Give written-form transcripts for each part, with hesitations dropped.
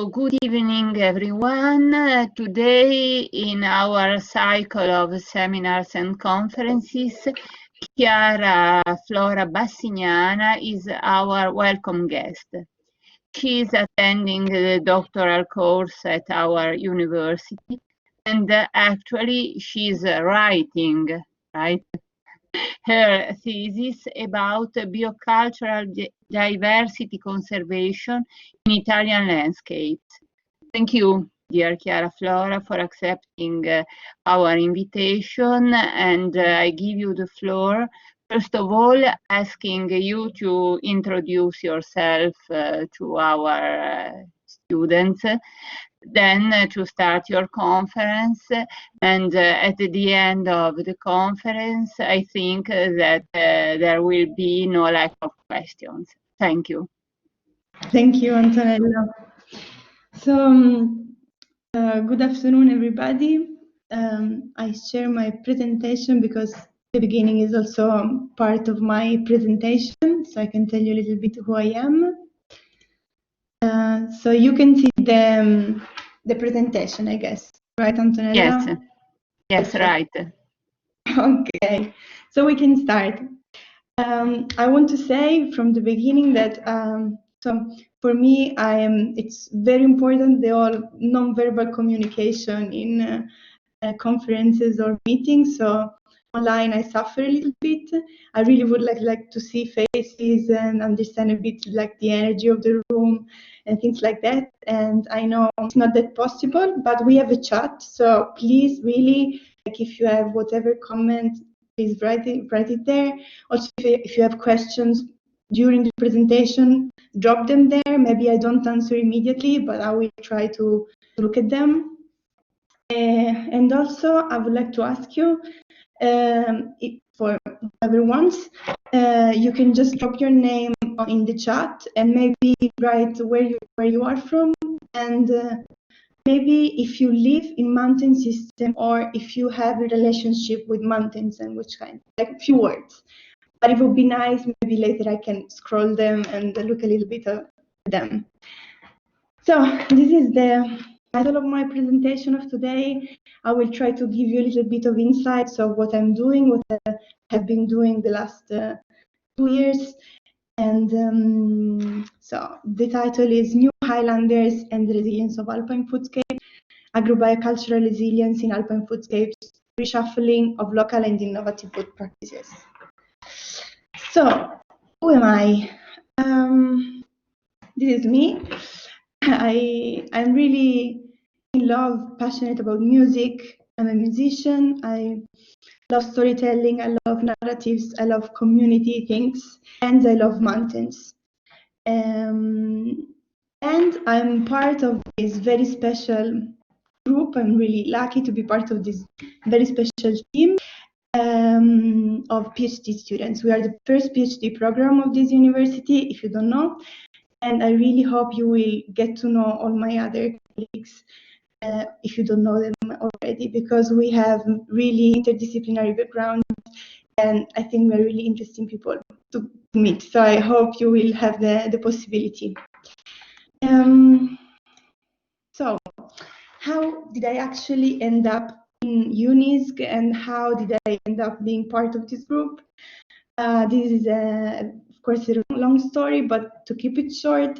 Good evening, everyone. Today, in our cycle of seminars and conferences, Chiara Flora Bassignana is our welcome guest. She is attending the doctoral course at our university, and actually she is writing, her thesis about biocultural diversity conservation in Italian landscapes. Thank you, dear Chiara Flora, for accepting our invitation, and I give you the floor. First of all, asking you to introduce yourself to our students, then to start your conference, and at the end of the conference, I think that there will be no lack of questions. Thank you. Thank you, Antonella. So, good afternoon, everybody. I share my presentation because the beginning is also part of my presentation, so I can tell you a little bit who I am. So you can see the presentation, I guess, right, Antonella? Yes, right. Okay, so we can start. I want to say from the beginning that so for me, it's very important the all non-verbal communication in conferences or meetings. So online, I suffer a little bit. I really would like to see faces and understand a bit like the energy of the room and things like that. And I know it's not that possible, but we have a chat. So please, really, like if you have whatever comment, please write it there. Also, if you have questions during the presentation, drop them there. Maybe I don't answer immediately, but I will try to look at them. And also, I would like to ask you, for everyone's, you can just drop your name in the chat and maybe write where you are from, and maybe if you live in mountain system or if you have a relationship with mountains and which kind, like a few words. But it would be nice, maybe later I can scroll them and look a little bit at them. So this is the title of my presentation of today. I will try to give you a little bit of insights of what I'm doing, what I have been doing the last 2 years. And so the title is New Highlanders and the Resilience of Alpine Foodscapes, Agrobiocultural Resilience in Alpine Foodscapes, Reshuffling of Local and Innovative Food Practices. So, who am I? This is me. I'm really in love, passionate about music. I'm a musician. I love storytelling. I love narratives. I love community things. And I love mountains. And I'm part of this very special group. I'm really lucky to be part of this very special team of PhD students. We are the first PhD program of this university, if you don't know. And I really hope you will get to know all my other colleagues if you don't know them already, because we have really interdisciplinary backgrounds, and I think we're really interesting people to meet. So I hope you will have the possibility. So how did I actually end up in UNISG, and how did I end up being part of this group? This is, of course, a long story, but to keep it short,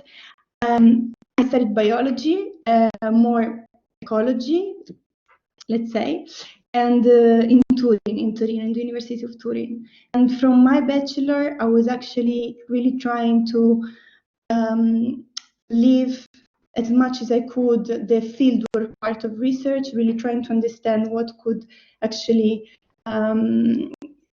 I studied biology, more ecology, let's say, and in Turin, in the University of Turin. And from my bachelor, I was actually really trying to live as much as I could the fieldwork part of research, really trying to understand what could actually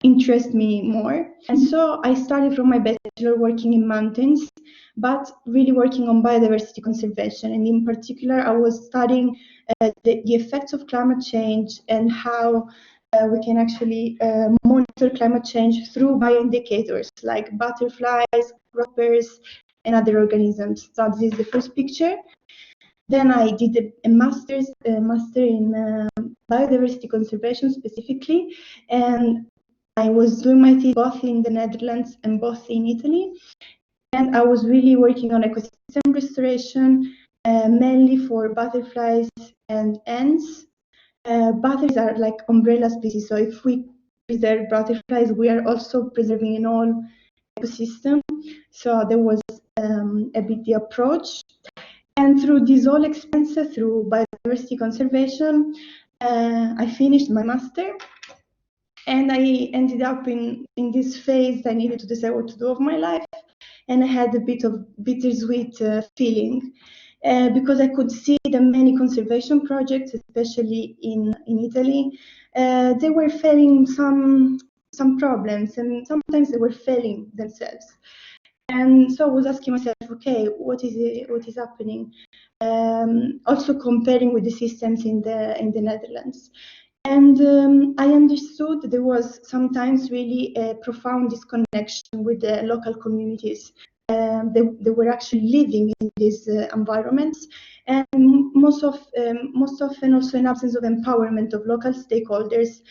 interest me more. And so I started from my bachelor working in mountains, but really working on biodiversity conservation. And in particular, I was studying the effects of climate change and how we can actually monitor climate change through bioindicators like butterflies, grasshoppers, and other organisms. So this is the first picture. Then I did a master in biodiversity conservation specifically, and I was doing my thesis both in the Netherlands and both in Italy. And I was really working on ecosystem restoration mainly for butterflies and ants. Butterflies are like umbrella species, so if we preserve butterflies, we are also preserving an whole ecosystem. So there was a bit the approach. And through this whole experience, through biodiversity conservation, I finished my master. And I ended up in this phase. I needed to decide what to do of my life. And I had a bit of bittersweet feeling because I could see the many conservation projects, especially in Italy, they were facing some problems, and sometimes they were failing themselves. And so I was asking myself, okay, what is happening? Also comparing with the systems in the Netherlands. And I understood that there was sometimes really a profound disconnection with the local communities. They were actually living in these environments, and most often also in absence of empowerment of local stakeholders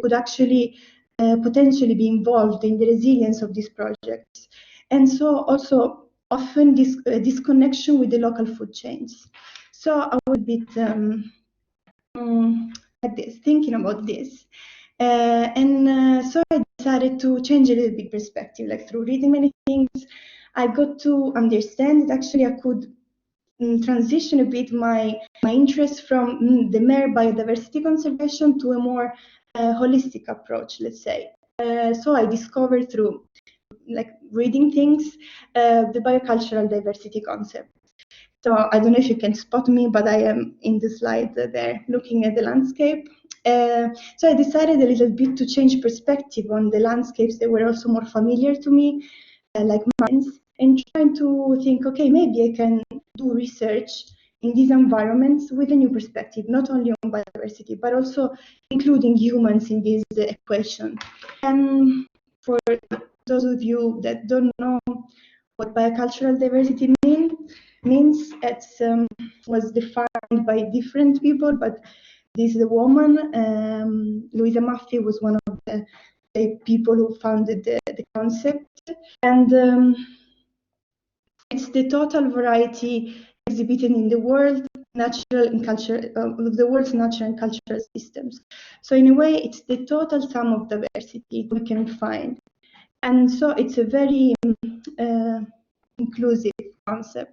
could actually potentially be involved in the resilience of these projects. And so also often this disconnection with the local food chains. So I was a bit like this, thinking about this. So I decided to change a little bit perspective, like through reading many things, I got to understand that actually I could transition a bit my interest from the mere biodiversity conservation to a more holistic approach, let's say. So I discovered through like reading things the biocultural diversity concept. So I don't know if you can spot me, but I am in the slide there looking at the landscape. So I decided a little bit to change perspective on the landscapes that were also more familiar to me, like mountains, and trying to think, okay, maybe I can do research in these environments with a new perspective, not only on biodiversity, but also including humans in this equation. And for those of you that don't know what biocultural diversity means, it was defined by different people, but this woman, Louisa Maffei, was one of the people who founded the concept. And it's the total variety exhibited in the world, natural and cultural, the world's natural and cultural systems. So in a way, it's the total sum of diversity we can find. And so it's a very inclusive concept.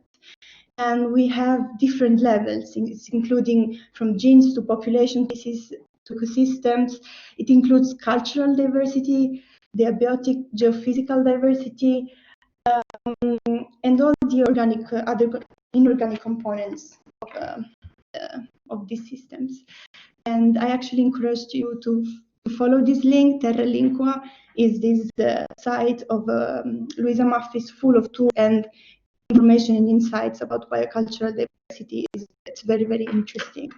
And we have different levels, it's including from genes to population species to ecosystems. It includes cultural diversity, the abiotic geophysical diversity, and all the organic, other inorganic components of these systems. And I actually encourage you to follow this link. Terra Lingua is this site of Louisa Maffei's, full of tools and information and insights about biocultural diversity. It's very, very interesting.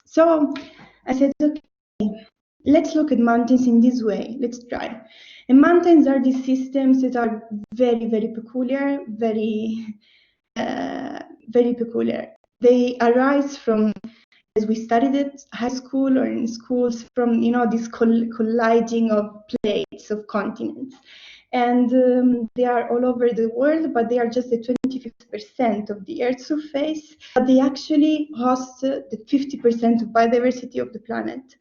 So I said, okay, let's look at mountains in this way. Let's try. And mountains are these systems that are very, very peculiar, very peculiar. They arise from, as we studied at high school or in schools, from this colliding of plates of continents. And they are all over the world, but they are just the 25% of the Earth's surface. But they actually host the 50% of biodiversity of the planet.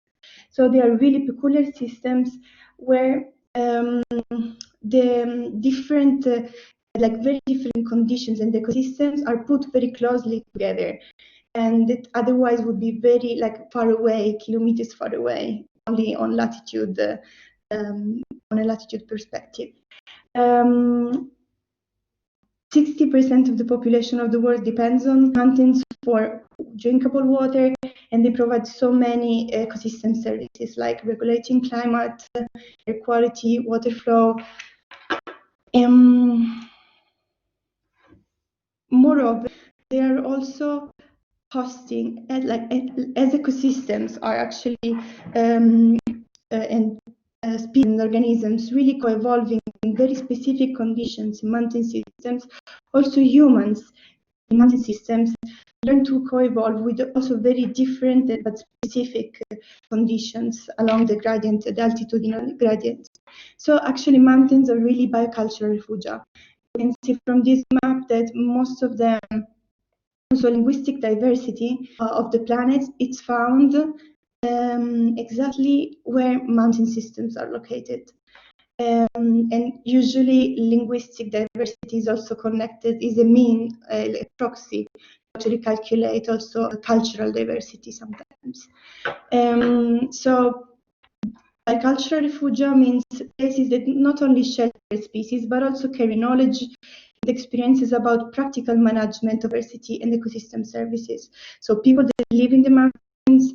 So they are really peculiar systems where the different, like very different conditions and ecosystems are put very closely together. And it otherwise would be very like far away, kilometers far away, only on latitude, on a latitude perspective. 60% of the population of the world depends on mountains for drinkable water, and they provide so many ecosystem services like regulating climate, air quality, water flow. Moreover, they are also hosting, as ecosystems are actually and species and organisms really co-evolving in very specific conditions in mountain systems. Also humans in mountain systems learn to co-evolve with also very different but specific conditions along the gradient, the altitudinal gradient. So actually mountains are really biocultural refugia. You can see from this map fact that most of the linguistic diversity of the planet, it's found exactly where mountain systems are located. And usually linguistic diversity is also connected, is a mean, a proxy to actually calculate also cultural diversity sometimes. So bicultural refugia means places that not only shelter species, but also carry knowledge and experiences about practical management of diversity and ecosystem services. So people that live in the mountains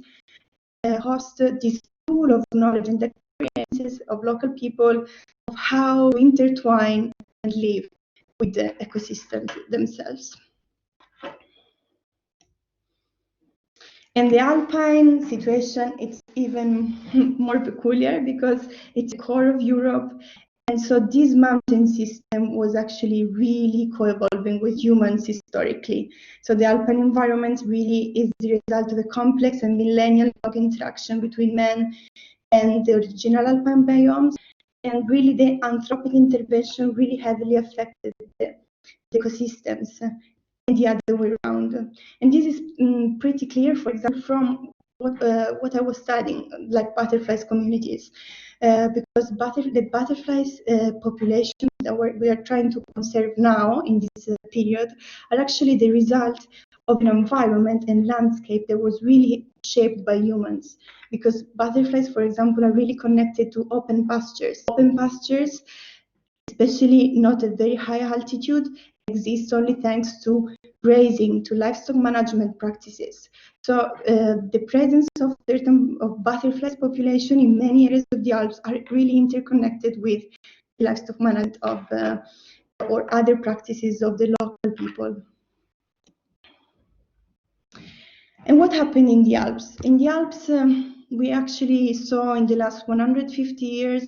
host this pool of knowledge and experiences of local people of how to intertwine and live with the ecosystems themselves. And the Alpine situation, it's even more peculiar because it's the core of Europe. And so this mountain system was actually really co-evolving with humans historically. So the Alpine environment really is the result of a complex and millennial interaction between man and the original Alpine biomes. And really the anthropic intervention really heavily affected the ecosystems and the other way around. And this is pretty clear, for example, from what I was studying, like butterflies communities, because the butterflies population that we are trying to conserve now in this period are actually the result of an environment and landscape that was really shaped by humans. Because butterflies, for example, are really connected to open pastures. Open pastures, especially not at very high altitude, exists only thanks to grazing, to livestock management practices. So the presence of certain butterflies population in many areas of the Alps are really interconnected with livestock management of or other practices of the local people. And what happened in the Alps? In the Alps, we actually saw in the last 150 years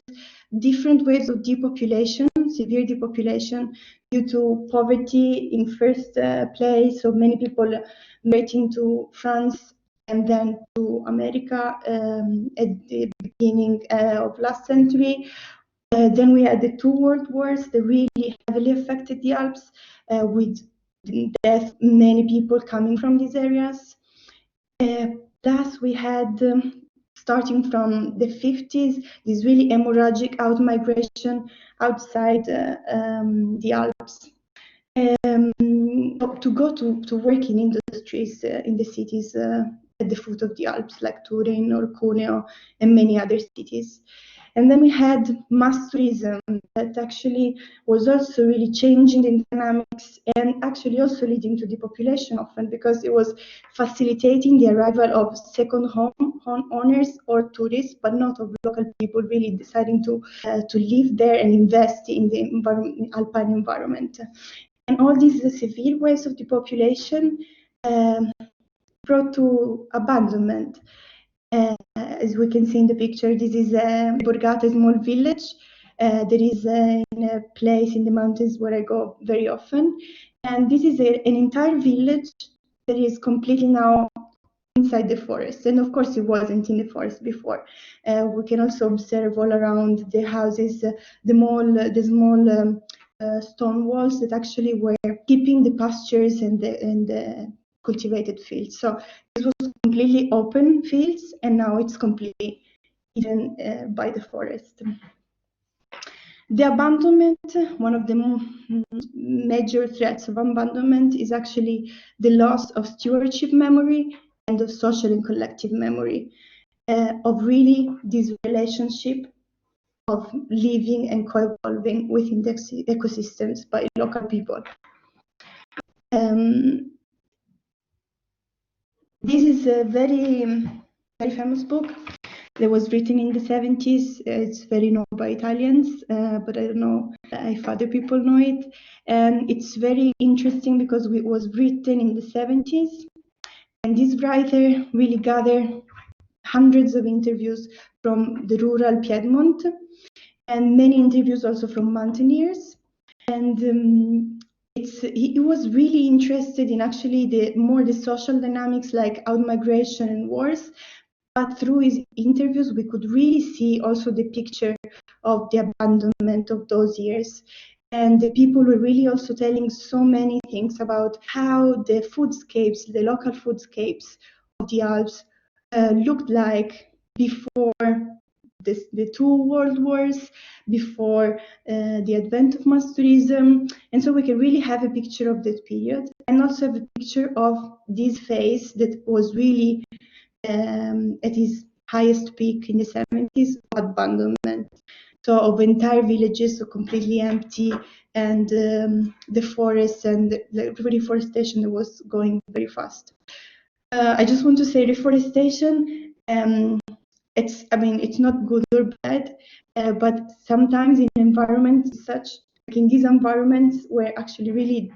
different waves of depopulation, severe depopulation due to poverty in first place. So many people migrating to France and then to America at the beginning of last century. Then we had the two world wars that really heavily affected the Alps with death, many people coming from these areas. Thus, we had, starting from the 50s, this really hemorrhagic out-migration outside the Alps to go to work in industries in the cities at the foot of the Alps, like Turin or Cuneo and many other cities. And then we had mass tourism that actually was also really changing the dynamics and actually also leading to depopulation often because it was facilitating the arrival of second home owners or tourists, but not of local people really deciding to live there and invest in the Alpine environment. And all these severe waves of depopulation brought to abandonment. As we can see in the picture, this is Borgata, a small village. That is in a place in the mountains where I go very often. And this is an entire village that is completely now inside the forest. And of course, it wasn't in the forest before. We can also observe all around the houses, the small stone walls that actually were keeping the pastures and the cultivated fields. So this was completely open fields, and now it's completely hidden by the forest. The abandonment, one of the major threats of abandonment is actually the loss of stewardship memory and of social and collective memory, of really this relationship of living and co-evolving within the ecosystems by local people. This is a very famous book that was written in the 70s. It's very known by Italians, but I don't know if other people know it. And it's very interesting because it was written in the 70s. And this writer really gathered hundreds of interviews from the rural Piedmont and many interviews also from mountaineers. And he was really interested in actually the social dynamics like out-migration and wars. But through his interviews, we could really see also the picture of the abandonment of those years. And the people were really also telling so many things about how the foodscapes, the local foodscapes of the Alps looked like before the two world wars, before the advent of mass tourism. And so we can really have a picture of that period, and also have a picture of this phase that was really at its highest peak in the 70s, abandonment. So of entire villages, so completely empty, and the forests and the reforestation that was going very fast. I just want to say reforestation, it's not good or bad, but sometimes in environments such, like in these environments where actually really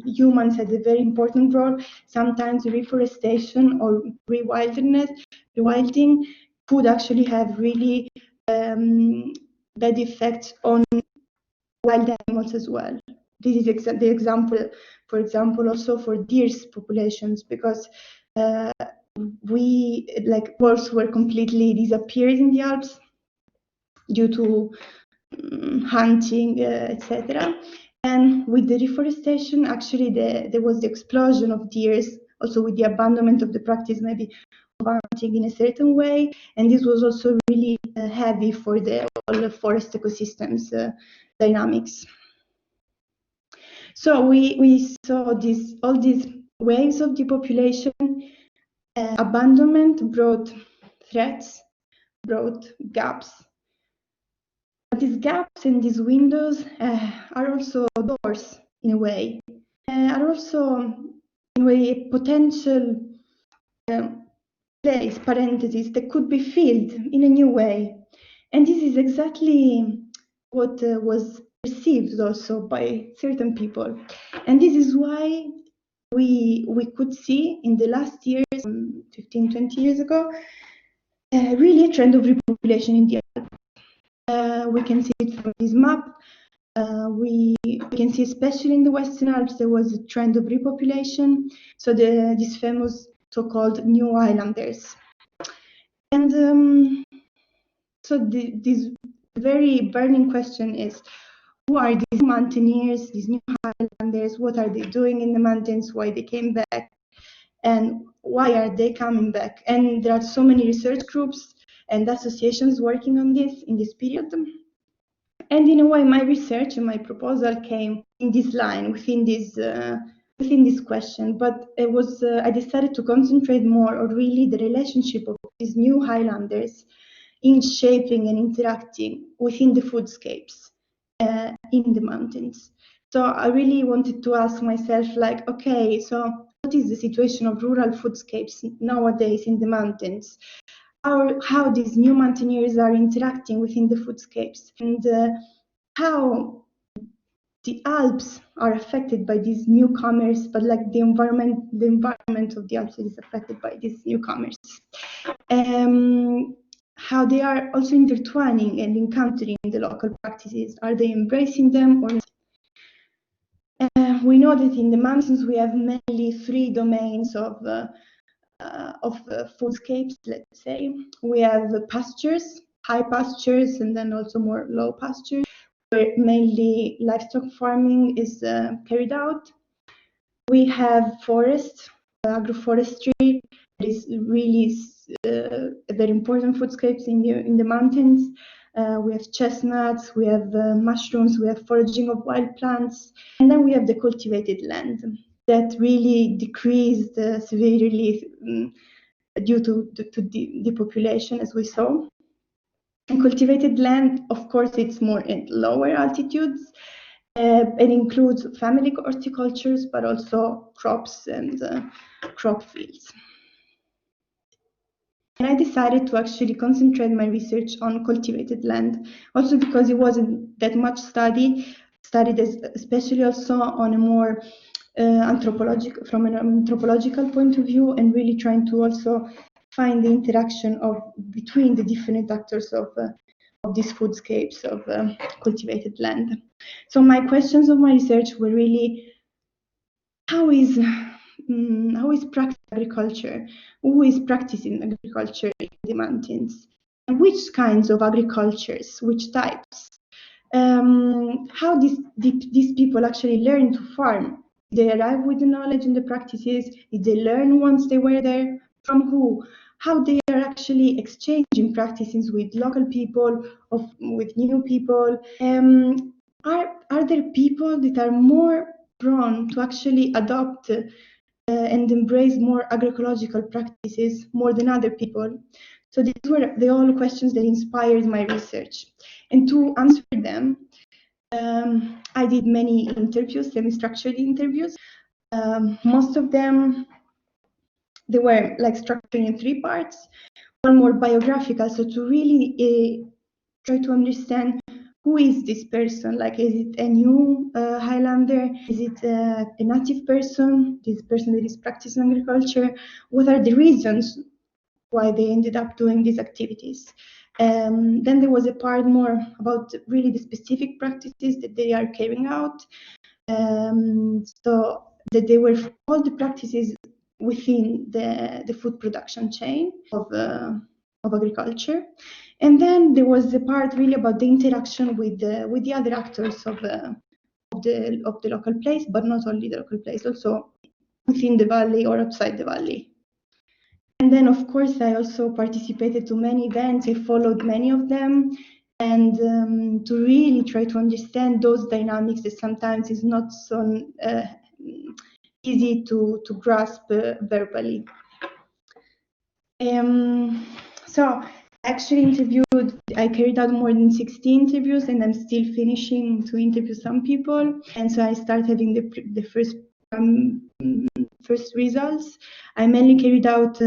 humans had a very important role, sometimes reforestation or rewilding could actually have really bad effects on wild animals as well. This is the example, for example, also for deer's populations, because wolves were completely disappeared in the Alps due to hunting, etc. And with the reforestation, actually, there was the explosion of deers, also with the abandonment of the practice, maybe of hunting in a certain way. And this was also really heavy for the all forest ecosystems dynamics. So we saw all these waves of depopulation. Abandonment brought threats, brought gaps. But these gaps and these windows are also doors in a way, are also in a way a potential place, parentheses, that could be filled in a new way. And this is exactly what was perceived also by certain people. And this is why we could see in the last years, 15, 20 years ago, really a trend of repopulation in the Alps. We can see it from this map. We can see, especially in the Western Alps, there was a trend of repopulation. So these famous so-called new Highlanders. And so this very burning question is, who are these mountaineers, these new Highlanders? What are they doing in the mountains? Why they came back? And why are they coming back? And there are so many research groups and associations working on this in this period. And in a way, my research and my proposal came in this line, within this question. But it was I decided to concentrate more on really the relationship of these new Highlanders in shaping and interacting within the foodscapes in the mountains. So I really wanted to ask myself, like, okay, so what is the situation of rural foodscapes nowadays in the mountains? How these new mountaineers are interacting within the foodscapes, and how the Alps are affected by these newcomers, but like the environment of the Alps is affected by these newcomers. How they are also intertwining and encountering the local practices. Are they embracing them or not? We know that in the mountains we have mainly three domains of foodscapes, let's say. We have pastures, high pastures, and then also more low pastures, where mainly livestock farming is carried out. We have forest, agroforestry, that is really a very important foodscapes in the mountains. We have chestnuts, we have mushrooms, we have foraging of wild plants, and then we have the cultivated land that really decreased severely due to depopulation, as we saw. And cultivated land, of course, it's more at lower altitudes. It includes family horticultures, but also crops and crop fields. And I decided to actually concentrate my research on cultivated land, also because it wasn't that much studied, especially also on a more from an anthropological point of view, and really trying to also find the interaction between the different actors of these foodscapes of cultivated land. So my questions of my research were really, how is practicing agriculture? Who is practicing agriculture in the mountains? And which kinds of agricultures, which types? how these people actually learn to farm. They arrive with the knowledge and the practices. Did they learn once they were there? From who? How they are actually exchanging practices with local people, with new people. Are there people that are more prone to actually adopt and embrace more agroecological practices more than other people? So these were the all questions that inspired my research. And to answer them, I did many interviews, semi-structured interviews. Most of them, they were like structured in 3 parts, one more biographical, so to really try to understand who is this person, like is it a new Highlander, is it a native person, this person that is practicing agriculture, what are the reasons why they ended up doing these activities. Then there was a part more about really the specific practices that they are carrying out, so that they were all the practices within the food production chain of agriculture. And then there was the part really about the interaction with the other actors of the local place, but not only the local place, also within the valley or outside the valley. And then, of course, I also participated to many events. I followed many of them, and to really try to understand those dynamics that sometimes is not so easy to grasp verbally. So I actually I carried out more than 60 interviews, and I'm still finishing to interview some people. And so I started having the first results. I mainly carried out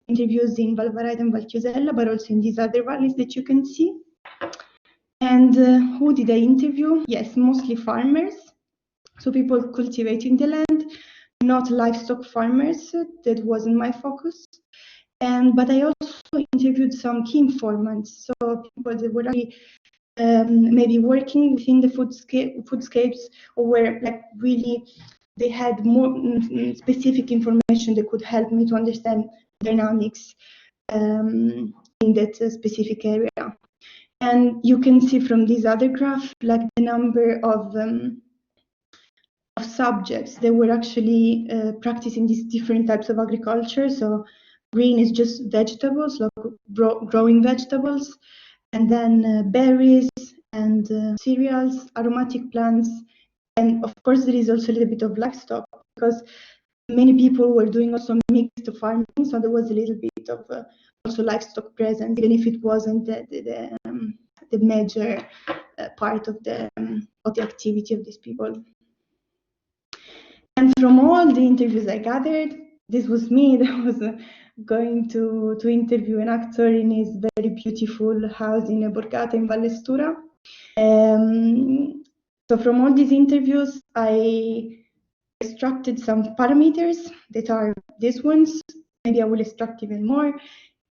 interviews in Valvaraido and Valchiusella, but also in these other valleys that you can see. And who did I interview? Yes, mostly farmers, so people cultivating the land, not livestock farmers. That wasn't my focus. But I also interviewed some key informants, so people that were really maybe working within the foodscapes, or were like really they had more specific information that could help me to understand dynamics in that specific area. And you can see from this other graph, like the number of subjects that were actually practicing these different types of agriculture. So green is just vegetables, like growing vegetables, and then berries and cereals, aromatic plants. And of course, there is also a little bit of livestock, because many people were doing also mixed farming, so there was a little bit of also livestock present, even if it wasn't the major part of the activity of these people. And from all the interviews I gathered, this was me that was going to interview an actor in his very beautiful house in Borgata in Vallestura. So from all these interviews, I extracted some parameters that are these ones. Maybe I will extract even more.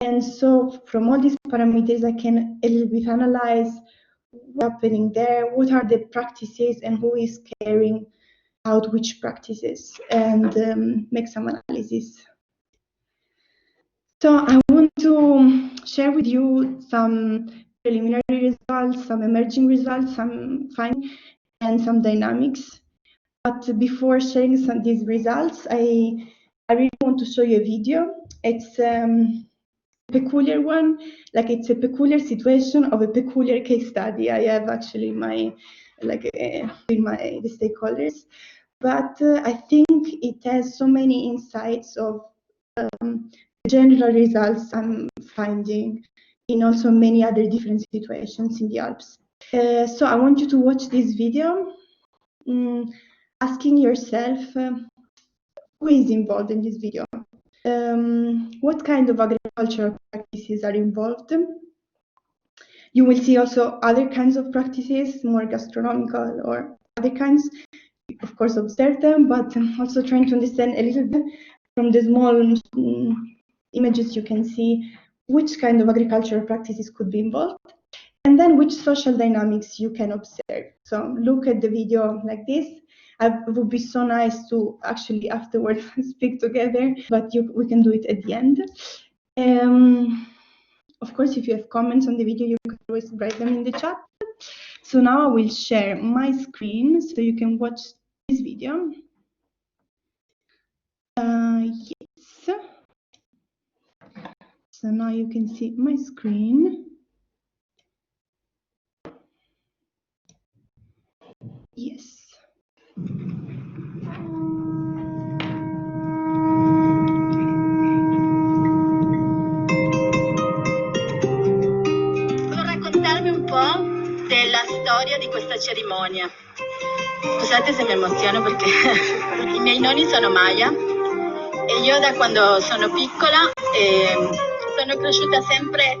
And so from all these parameters, I can a little bit analyze what's happening there, what are the practices, and who is carrying out which practices, and make some analysis. So I want to share with you some preliminary results, some emerging results, some findings, and some dynamics. But before sharing these results, I really want to show you a video. It's a peculiar one, like it's a peculiar situation of a peculiar case study. I have actually in the stakeholders, but I think it has so many insights of general results I'm finding in also many other different situations in the Alps. So I want you to watch this video, asking yourself who is involved in this video. What kind of agricultural practices are involved? You will see also other kinds of practices, more gastronomical or other kinds. Of course, observe them, but also trying to understand a little bit from the small images you can see which kind of agricultural practices could be involved, and then which social dynamics you can observe. So look at the video like this. It would be so nice to actually afterwards speak together, but we can do it at the end. Of course, if you have comments on the video, you can always write them in the chat. So now I will share my screen so you can watch this video. Yes. So now you can see my screen. Yes. Volevo raccontarvi un po' della storia di questa cerimonia. Scusate se mi emoziono perché i miei nonni sono Maya e io da quando sono piccola sono cresciuta sempre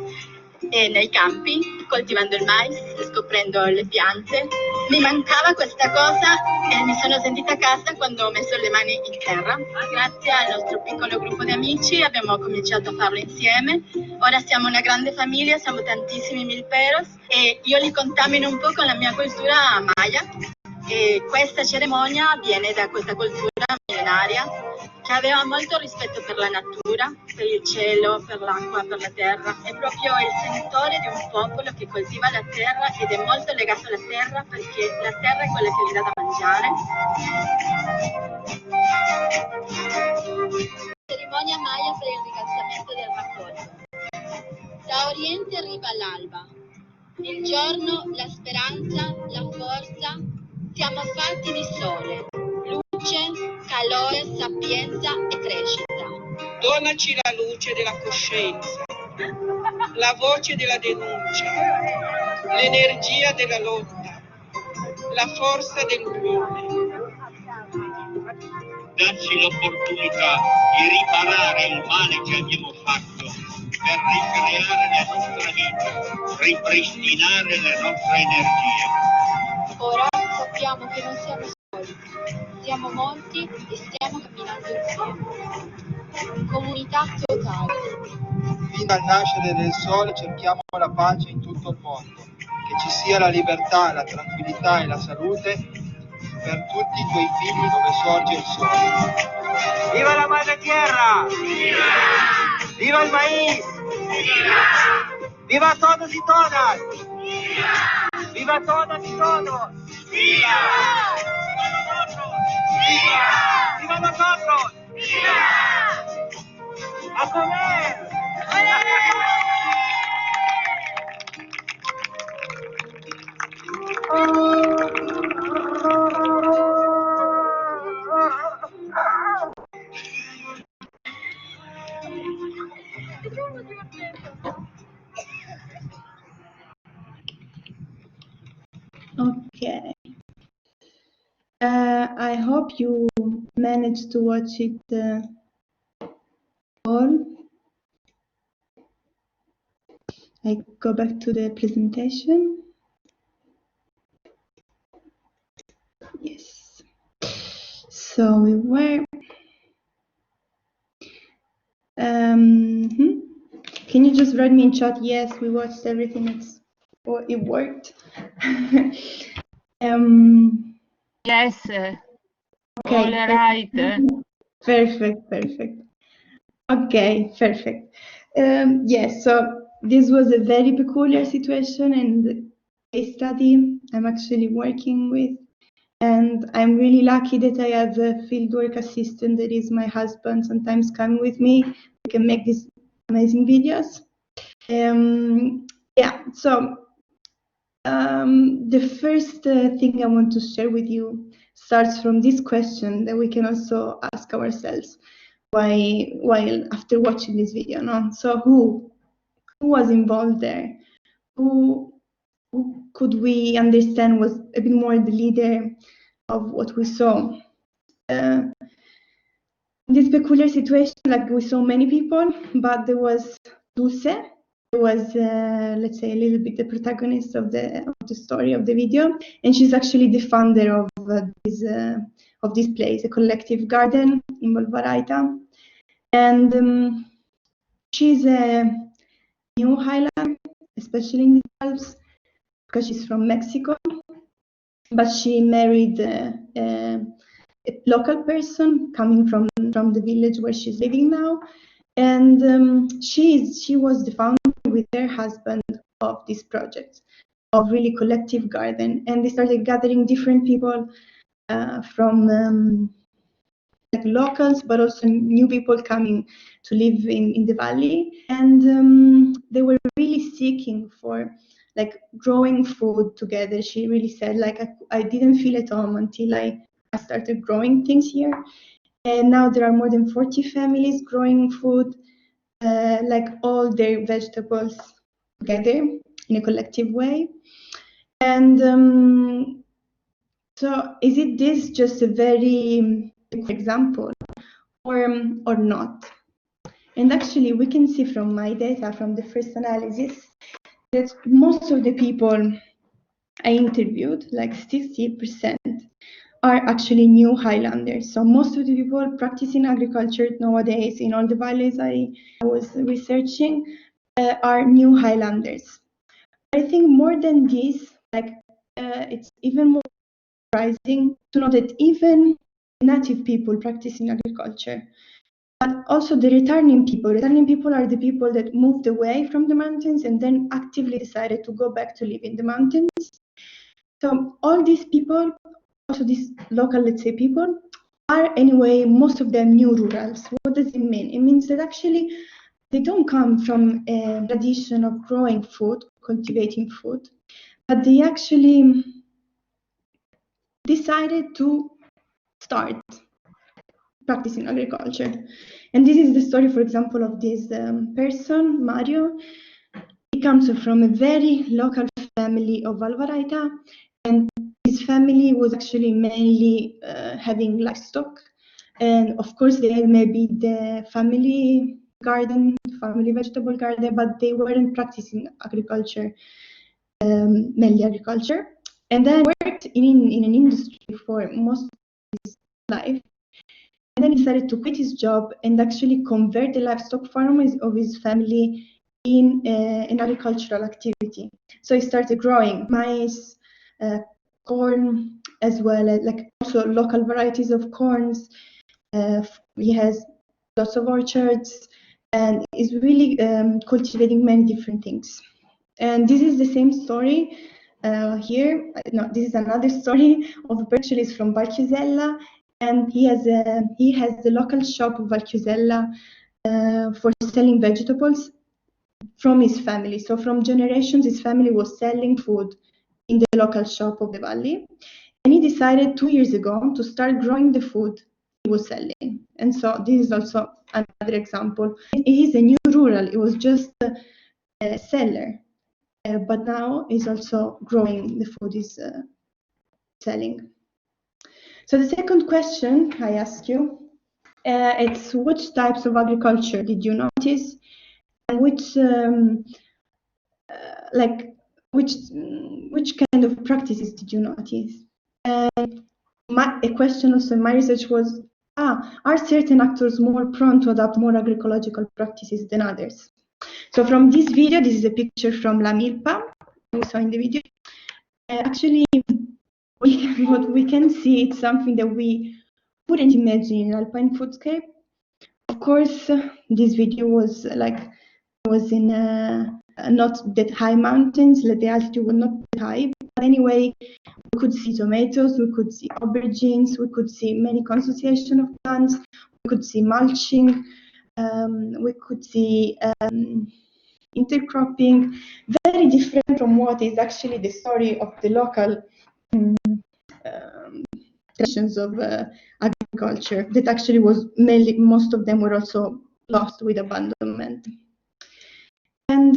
nei campi, coltivando il mais, scoprendo le piante. Mi mancava questa cosa e mi sono sentita a casa quando ho messo le mani in terra. Grazie al nostro piccolo gruppo di amici abbiamo cominciato a farlo insieme. Ora siamo una grande famiglia, siamo tantissimi milperos e io li contamino un po' con la mia cultura maya. E questa cerimonia viene da questa cultura millenaria che aveva molto rispetto per la natura, per il cielo, per l'acqua, per la terra. È proprio il sentore di un popolo che coltiva la terra ed è molto legato alla terra perché la terra è quella che gli dà da mangiare. Cerimonia maya per il ringraziamento del raccolto. Da oriente arriva l'alba, il giorno, la speranza, la forza. Siamo fatti di sole, luce, calore, sapienza e crescita. Donaci la luce della coscienza, la voce della denuncia, l'energia della lotta, la forza dell'unione. Darci l'opportunità di riparare il male che abbiamo fatto per ricreare la nostra vita, ripristinare la nostra energia. Ora sappiamo che non siamo soli, siamo molti e stiamo camminando insieme. Comunità totale. Fino al nascere del sole cerchiamo la pace in tutto il mondo, che ci sia la libertà, la tranquillità e la salute per tutti i tuoi figli dove sorge il sole. ¡Viva la madre tierra! ¡Viva! ¡Viva el maíz! ¡Viva! ¡Viva todos y todas! ¡Viva! ¡Viva todas y todos! ¡Viva! ¡Viva nosotros! ¡Viva! ¡Viva nosotros! ¡Viva! ¡A comer! Okay. I hope you managed to watch it all. I go back to the presentation. Yes. So we were. Can you just write me in chat? Yes, we watched everything. It worked. Yes, Okay. all right. Perfect. Okay, perfect. Yes, so this was a very peculiar situation and case study I'm actually working with. And I'm really lucky that I have a fieldwork assistant that is my husband, sometimes coming with me. We can make these amazing videos. The first thing I want to share with you starts from this question that we can also ask ourselves while after watching this video. No? So who was involved there? Who could we understand was a bit more the leader of what we saw? This peculiar situation, like we saw many people, but there was Dulce, who was, let's say, a little bit the protagonist of the story of the video, and she's actually the founder of this place, a collective garden in Volvaraita, and she's a new Highlander, especially in the Alps, because she's from Mexico, but she married a local person coming from the village where she's living now, and she was the founder with her husband of this project. of really collective garden, and they started gathering different people from like locals, but also new people coming to live in the valley, and they were really seeking for like growing food together. She really said, like, I didn't feel at home until I started growing things here. And now there are more than 40 families growing food, like all their vegetables together in a collective way. And so is it this just a very example or not? And actually we can see from my data from the first analysis that most of the people I interviewed, like 60%, are actually new Highlanders. So most of the people practicing agriculture nowadays in all the valleys I was researching are new Highlanders. I think more than this, like it's even more surprising to know that even native people practicing agriculture, but also the returning people. Returning people are the people that moved away from the mountains and then actively decided to go back to live in the mountains. So all these people, also these local, let's say, people, are anyway, most of them new rurals. What does it mean? It means that actually they don't come from a tradition of growing food, cultivating food, but they actually decided to start practicing agriculture. And this is the story, for example, of this person, Mario. He comes from a very local family of Valvaraita, and his family was actually mainly having livestock. And of course, they had maybe the family garden, family vegetable garden, but they weren't practicing agriculture, mainly agriculture. And then worked in an industry for most of his life. And then he decided to quit his job and actually convert the livestock farm of his family in an agricultural activity. So he started growing maize, corn, as well as like also local varieties of corns. He has lots of orchards and is really cultivating many different things. And this is the same story here. No, this is another story of a person is from Valchiusella, and he has the local shop of Valchiusella for selling vegetables from his family. So from generations, his family was selling food in the local shop of the valley. And he decided 2 years ago to start growing the food he was selling. And so this is also another example. He is a new rural. It was just a seller. But now he's also growing the food he's selling. So the second question I ask you, it's which types of agriculture did you notice, and which kind of practices did you notice? A question also in my research was, are certain actors more prone to adopt more agroecological practices than others? So from this video, this is a picture from La Milpa, we saw in the video. Actually, what we can see, it's something that we wouldn't imagine in Alpine Foodscape. Of course, this video was in not that high mountains, the altitude was not that high, but anyway, we could see tomatoes, we could see aubergines, we could see many consociation of plants, we could see mulching, we could see intercropping, very different from what is actually the story of the local traditions of agriculture, that actually was mainly, most of them were also lost with abandonment. And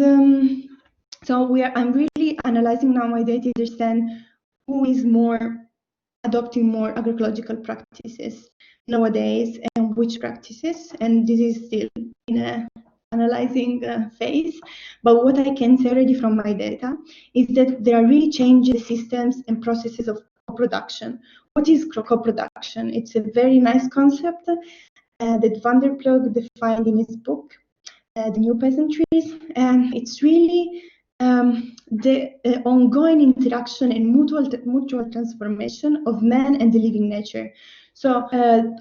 so I'm really analyzing now my data to understand who is adopting more agroecological practices nowadays and which practices, and this is still in a analyzing phase. But what I can say already from my data is that there are really changing systems and processes of co-production. What is co-production? It's a very nice concept that Van der Ploeg defined in his book, The New Peasantries, and it's really the ongoing interaction and mutual transformation of man and the living nature. So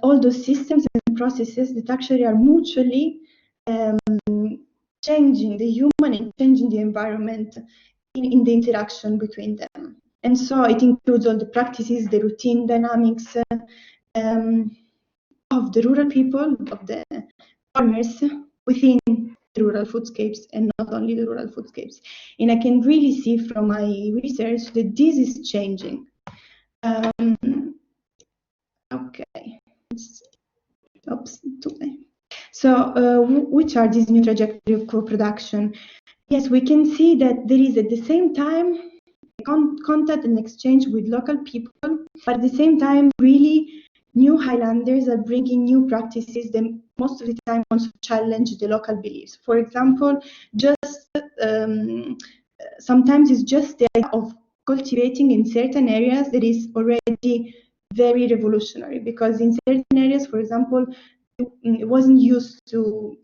all those systems and processes that actually are mutually changing the human and changing the environment in the interaction between them. And so it includes all the practices, the routine dynamics of the rural people, of the farmers within the rural foodscapes, and not only the rural foodscapes. And I can really see from my research that this is changing. Okay. Oops. So, which are these new trajectory of co-production? Yes, we can see that there is at the same time contact and exchange with local people, but at the same time, really new Highlanders are bringing new practices that most of the time also challenge the local beliefs. For example, just sometimes it's just the idea of cultivating in certain areas that is already very revolutionary, because in certain areas, for example, it wasn't used to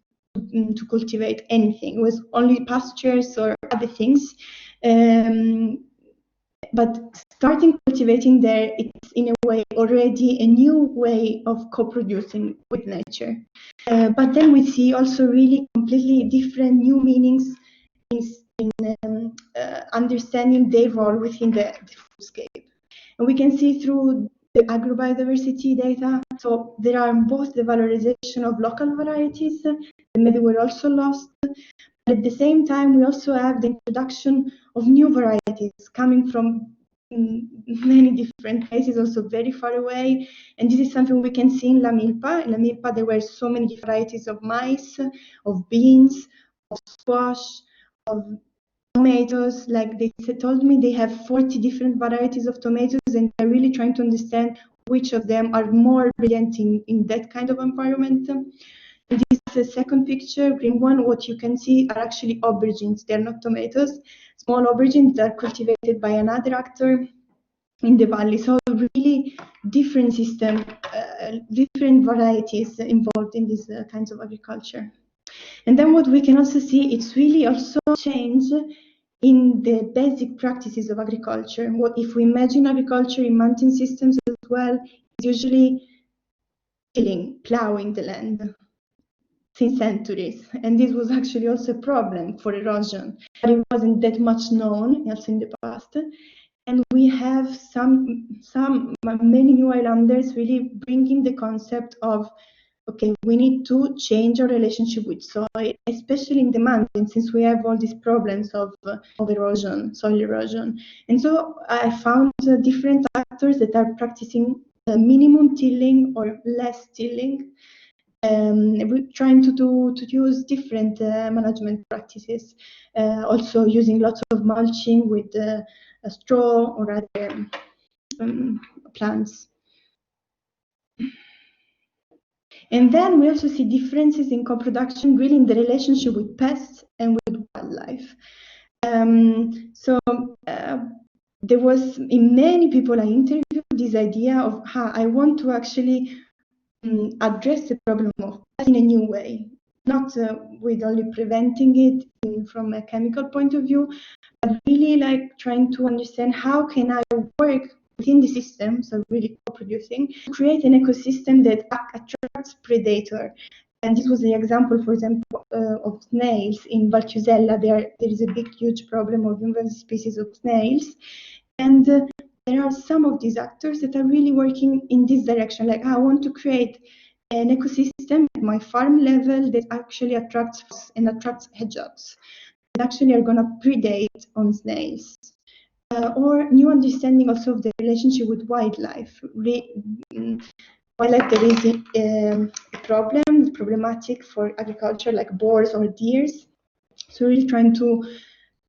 cultivate anything. It was only pastures or other things. But starting cultivating there, it's in a way already a new way of co-producing with nature. But then we see also really completely different new meanings in understanding their role within the foodscape. And we can see through the agrobiodiversity data, so there are both the valorization of local varieties that maybe were also lost, but at the same time we also have the introduction of new varieties coming from many different places, also very far away. And this is something we can see in La Milpa. In La Milpa there were so many varieties of maize, of beans, of squash, of tomatoes. Like they told me they have 40 different varieties of tomatoes, and they're really trying to understand which of them are more brilliant in that kind of environment. And this is the second picture, green one. What you can see are actually aubergines. They're not tomatoes, small aubergines that are cultivated by another actor in the valley. So really different system, different varieties involved in these kinds of agriculture. And then what we can also see, it's really also change in the basic practices of agriculture. What if we imagine agriculture in mountain systems as well, it's usually tilling, plowing the land since centuries. And this was actually also a problem for erosion, but it wasn't that much known also in the past. And we have many new Highlanders really bringing the concept of, okay, we need to change our relationship with soil, especially in the mountains, since we have all these problems of erosion, soil erosion. And so I found different actors that are practicing minimum tilling or less tilling. We're trying to use different management practices, also using lots of mulching with straw or other plants. And then we also see differences in co-production really in the relationship with pests and with wildlife. There was, in many people I interviewed, this idea of, I want to actually address the problem of pests in a new way, not with only preventing it from a chemical point of view, but really like trying to understand how can I work within the system, so really co-producing, to create an ecosystem that attracts predator. And this was the example, for example, of snails in Valchiusella. There is a big, huge problem of invasive species of snails. And there are some of these actors that are really working in this direction. Like, I want to create an ecosystem at my farm level that actually attracts hedgehogs, that actually are going to predate on snails. Or new understanding also of the relationship with wildlife. Wildlife, there is a problematic for agriculture, like boars or deers. So really trying to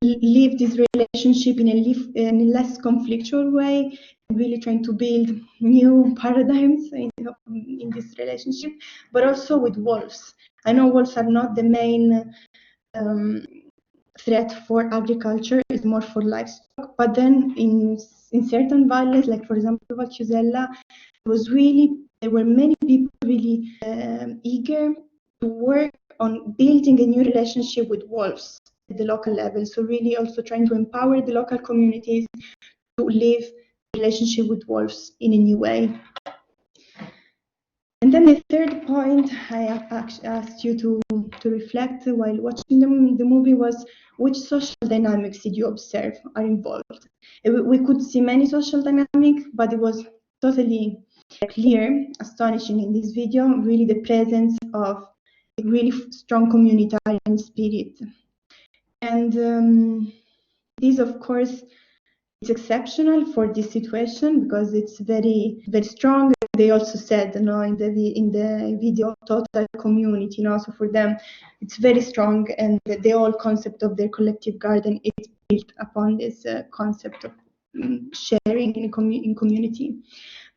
live this relationship in a less conflictual way, really trying to build new paradigms in this relationship, but also with wolves. I know wolves are not the main threat for agriculture, is more for livestock, but then in certain valleys, like for example Valchiusella, there were many people really eager to work on building a new relationship with wolves at the local level. So really also trying to empower the local communities to live relationship with wolves in a new way. And then the third point I asked you to reflect while watching the movie was, which social dynamics did you observe are involved? We could see many social dynamics, but it was totally clear, astonishing in this video, really the presence of a really strong communitarian spirit. And this, of course, it's exceptional for this situation because it's very, very strong. They also said, in the video, total community, so for them, it's very strong, and the whole concept of their collective garden is built upon this concept of sharing in community.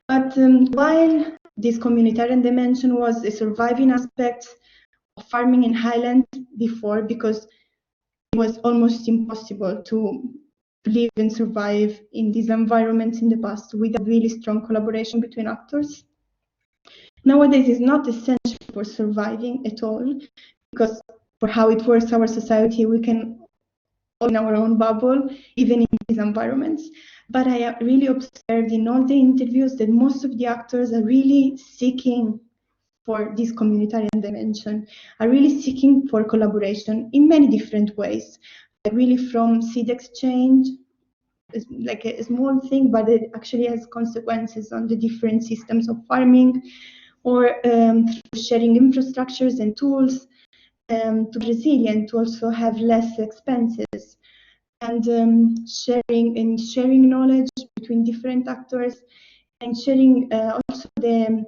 But while this communitarian dimension was a surviving aspect of farming in Highland before, because it was almost impossible to live and survive in these environments in the past with a really strong collaboration between actors. Nowadays, it's not essential for surviving at all, because for how it works, our society, we can all in our own bubble, even in these environments. But I really observed in all the interviews that most of the actors are really seeking for this communitarian dimension, are really seeking for collaboration in many different ways. Really from seed exchange, like a small thing, but it actually has consequences on the different systems of farming, or sharing infrastructures and tools to be resilient, to also have less expenses, and sharing knowledge between different actors, and sharing also the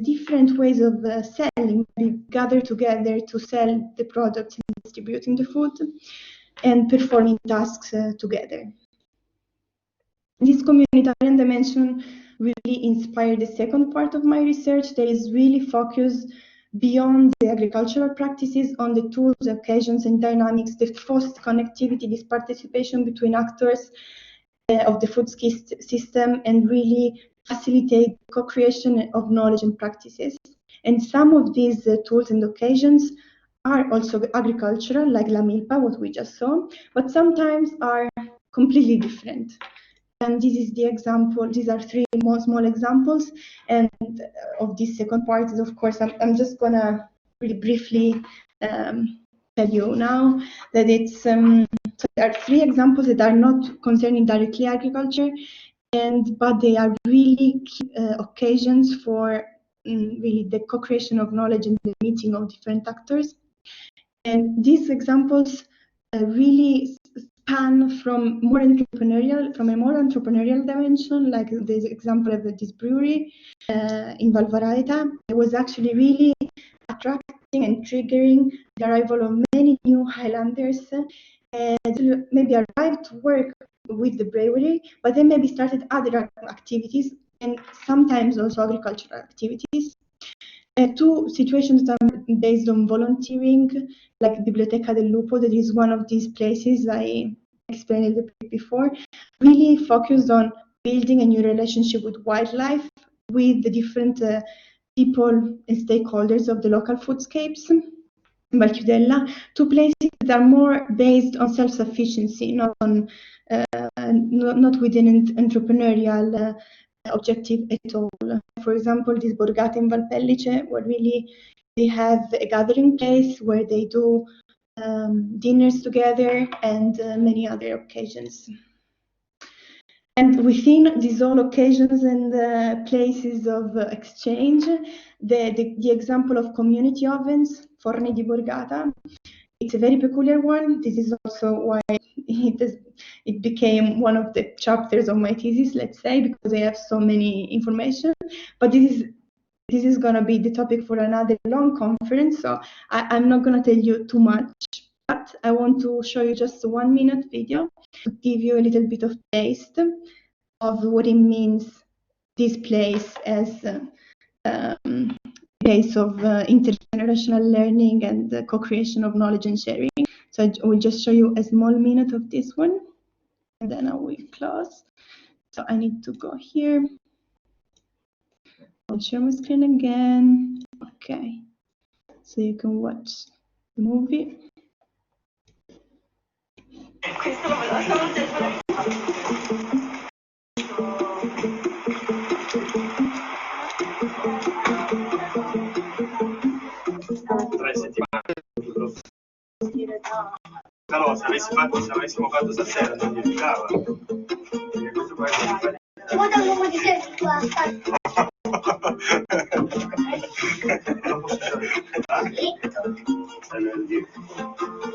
different ways of selling. We gather together to sell the products and distributing the food, and performing tasks together. This communitarian dimension really inspired the second part of my research, that is really focused beyond the agricultural practices on the tools, occasions, and dynamics that foster connectivity, this participation between actors of the food system, and really facilitate co-creation of knowledge and practices. And some of these tools and occasions are also agricultural, like La Milpa, what we just saw, but sometimes are completely different. And this is the example. These are three more small examples. And of this second part is, of course, I'm just gonna really briefly tell you now that it's so there are three examples that are not concerning directly agriculture, but they are really occasions for really the co-creation of knowledge and the meeting of different actors. And these examples really span from a more entrepreneurial dimension, like the example of this brewery in Valvaraita. It was actually really attracting and triggering the arrival of many new Highlanders to maybe arrived to work with the brewery, but then maybe started other activities, and sometimes also agricultural activities. Two situations that are based on volunteering, like Biblioteca del Lupo, that is one of these places I explained a little bit before, really focused on building a new relationship with wildlife, with the different people and stakeholders of the local foodscapes. Barchiudella, two places that are more based on self-sufficiency, not with an entrepreneurial objective at all. For example, this Borgata in Valpellice, where really they have a gathering place where they do dinners together and many other occasions. And within these all occasions and places of exchange, the example of community ovens, Forni di Borgata, it's a very peculiar one. This is also why it became one of the chapters of my thesis, let's say, because I have so many information. But this is going to be the topic for another long conference, so I'm not going to tell you too much. But I want to show you just a 1 minute video to give you a little bit of taste of what it means, this place as a place of intergenerational learning and co-creation of knowledge and sharing. So I will just show you a small minute of this one, and then I will close. So I need to go here. I'll share my screen again. Okay, so you can watch the movie. avessimo fatto stasera non gli ficava. Questo poi è Guarda un po' di senso qua.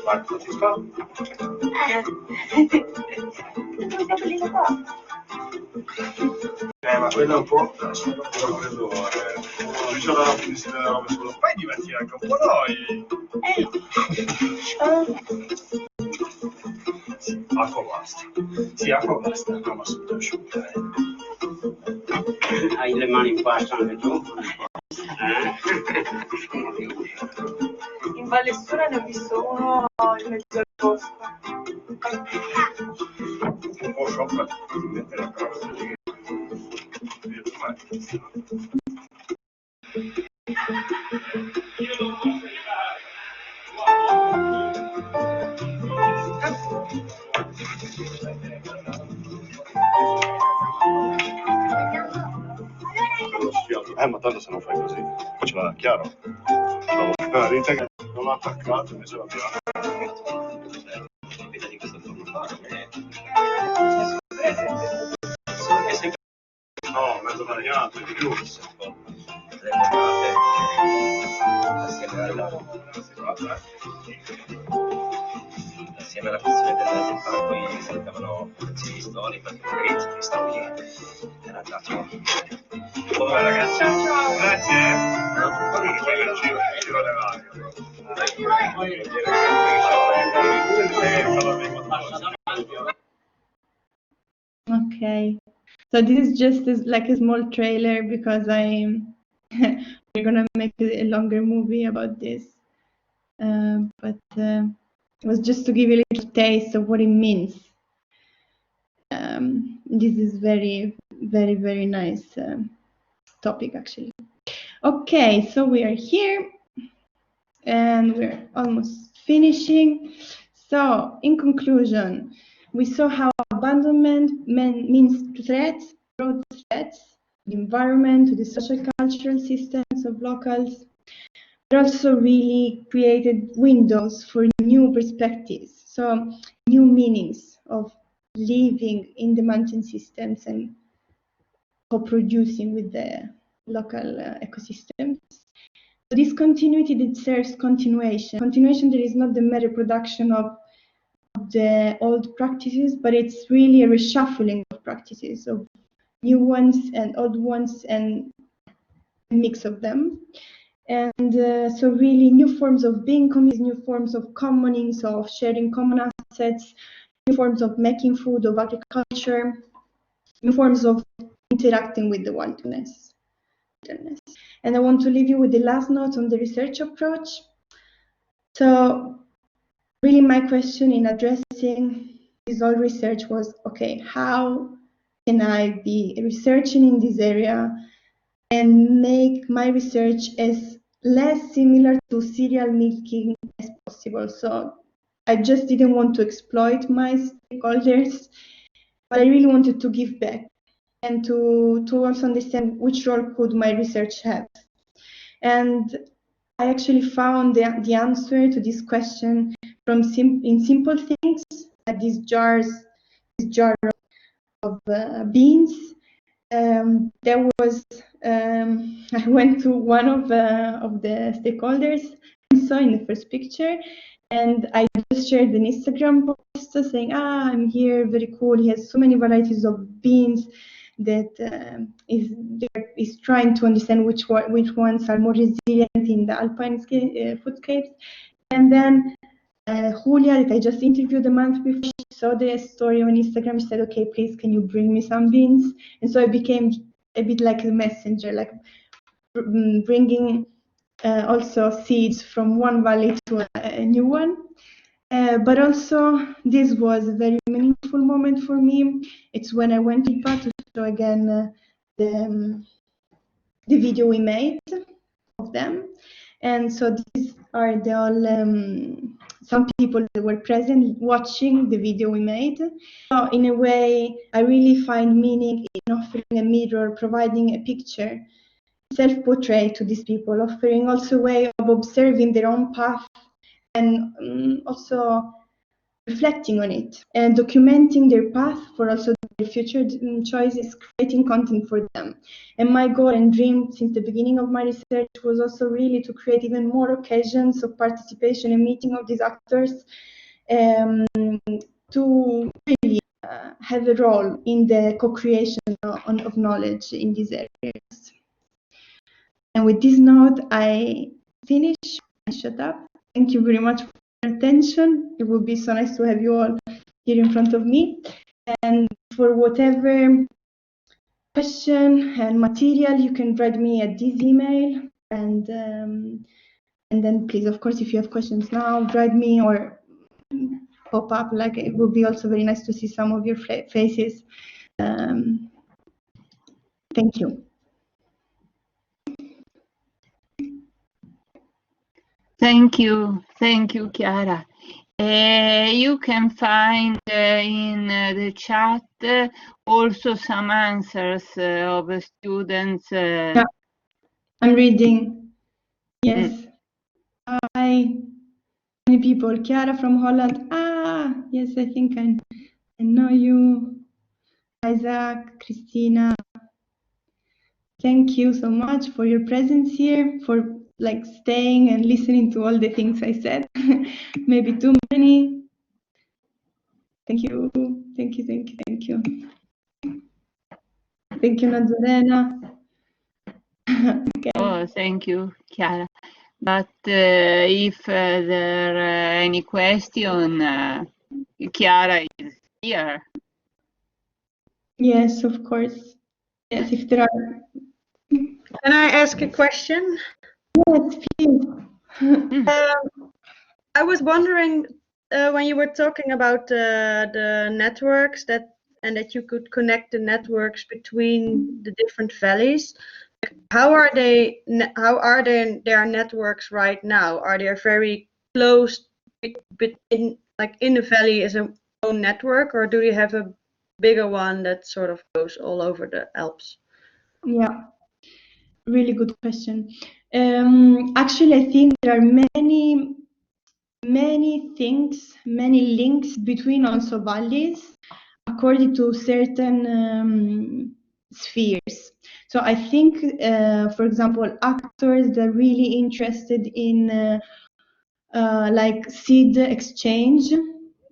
Quanto ti fa? Ma quella un po'. Adesso non ho preso. Qui c'ho la finestra della roba solo. Fai divertire anche un po' noi. Sì, acqua basta. Sì, acqua basta. No, ma sotto asciutta. Hai le mani in pasta anche tu? In Vallessura ne ho visto uno in mezzo al bosco. Un po' sopra ti mette la crosta lì. Ma tanto se non fai così, ce l'ha chiaro. Non l'ho attaccato, invece l'abbiamo. Di questa forma. No, mezzo variato, di più. Assieme alla questione del parco si saltavano pezzi di storie, perché magari di storie era andato. Vabbè ragazzi, grazie. Poi il giro Okay, so this is just like a small trailer because we're gonna make a longer movie about this, but it was just to give you a little taste of what it means. This is very, very, very nice topic actually. Okay, so we are here and we're almost finishing. So in conclusion, we saw how abandonment means threats, broad threats, the environment, to the social cultural systems of locals, but also really created windows for new perspectives, so new meanings of living in the mountain systems and co-producing with the local ecosystems. So this continuity deserves continuation. Continuation that is not the mere reproduction of the old practices, but it's really a reshuffling of practices, of new ones and old ones and a mix of them. And so really new forms of being communities, new forms of commonings, of sharing common assets, new forms of making food, of agriculture, new forms of interacting with the wilderness. And I want to leave you with the last note on the research approach. So really my question in addressing this whole research was, okay, how can I be researching in this area and make my research as less similar to serial milking as possible? So I just didn't want to exploit my stakeholders, but I really wanted to give back and to also understand which role could my research have. And I actually found the answer to this question from in simple things, like this jar of beans. There was I went to one of the stakeholders I saw in the first picture, and I just shared an Instagram post saying, I'm here, very cool. He has so many varieties of beans that is trying to understand which ones are more resilient in the Alpine foodscapes. And then Julia, that I just interviewed a month before, she saw the story on Instagram. She said, okay, please, can you bring me some beans? And so I became a bit like a messenger, like bringing also seeds from one valley to a new one. But also, this was a very meaningful moment for me. It's when I went to IPA to show again the video we made of them. And so these are the all some people that were present watching the video we made. So in a way, I really find meaning in offering a mirror, providing a picture, self-portrait to these people, offering also a way of observing their own path and also reflecting on it and documenting their path for also their future choices, creating content for them. And my goal and dream since the beginning of my research was also really to create even more occasions of participation and meeting of these actors, to really have a role in the co-creation of knowledge in these areas. And with this note, I finish. I shut up. Thank you very much for your attention. It would be so nice to have you all here in front of me. And for whatever question and material, you can write me at this email. And then please, of course, if you have questions now, write me or pop up. Like, it would be also very nice to see some of your faces. Thank you. Thank you, Chiara. You can find in the chat also some answers of students. Yeah, I'm reading. Yes. Hi. Many people. Chiara from Holland. Ah, yes, I think I know you. Isaac, Christina. Thank you so much for your presence here, for like staying and listening to all the things I said. Maybe too many. Thank you. Thank you. Thank you. Thank you. Thank you, Nazarena. Okay. Oh, thank you, Chiara. But if there are any question, Chiara is here. Yes, of course. Yes, if there are. Can I ask a question? Yes, please. I was wondering when you were talking about the networks that you could connect the networks between the different valleys. How are they? How are their networks right now? Are they very close? But in the valley is a own network, or do you have a bigger one that sort of goes all over the Alps? Yeah, really good question. Actually, I think there are many things, many links between also valleys according to certain spheres. So I think, for example, actors that are really interested in like seed exchange,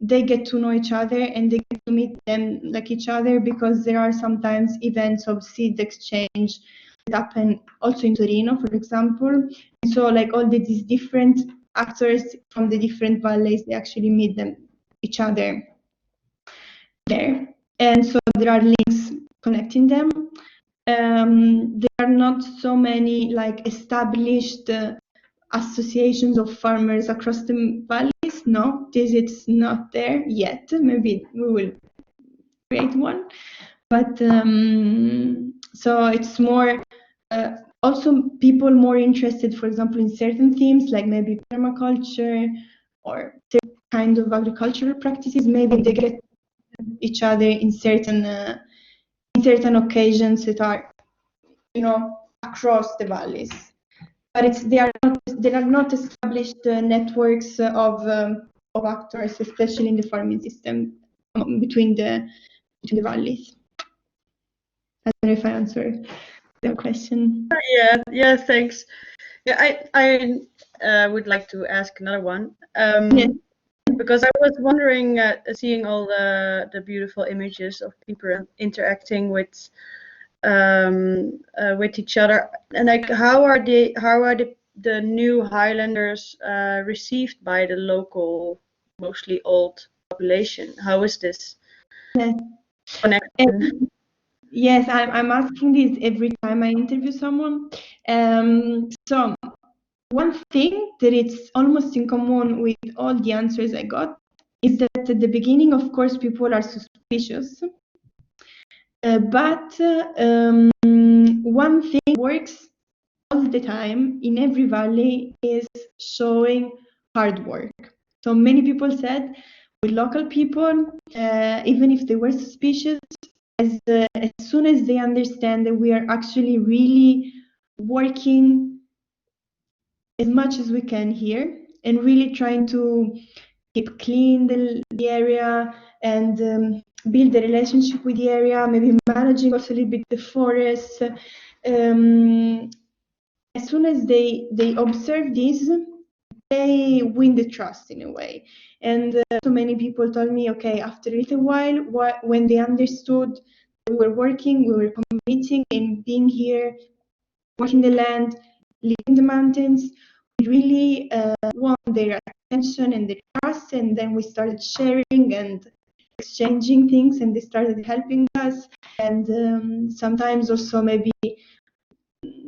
they get to know each other and they get to meet them like each other, because there are sometimes events of seed exchange that happen also in Torino, for example. And so like all these different actors from the different valleys, they actually meet each other there. And so there are links connecting them. There are not so many like established associations of farmers across the valleys. No, this is not there yet. Maybe we will create one. But so it's more also people more interested, for example, in certain themes like maybe permaculture or certain kind of agricultural practices. Maybe they get each other in certain occasions that are, across the valleys. But they are not established networks of actors, especially in the farming system between the valleys. I don't know if I answered the question. Yeah, thanks. Yeah, I would like to ask another one. Yes. Because I was wondering, seeing all the beautiful images of people interacting with each other, and like how are the new Highlanders received by the local, mostly old population? How is this connection? Yes, I'm asking this every time I interview someone. So one thing that it's almost in common with all the answers I got is that at the beginning, of course, people are suspicious. But one thing works all the time in every valley is showing hard work. So many people said with local people, even if they were suspicious, as soon as they understand that we are actually really working as much as we can here and really trying to keep clean the area and build a relationship with the area, maybe managing also a little bit the forest. As soon as they observe this, they win the trust in a way. And so many people told me, okay, after a little while, when they understood we were working, we were committing and being here, working the land, living in the mountains, we really won their attention and their trust. And then we started sharing and exchanging things, and they started helping us. And sometimes also maybe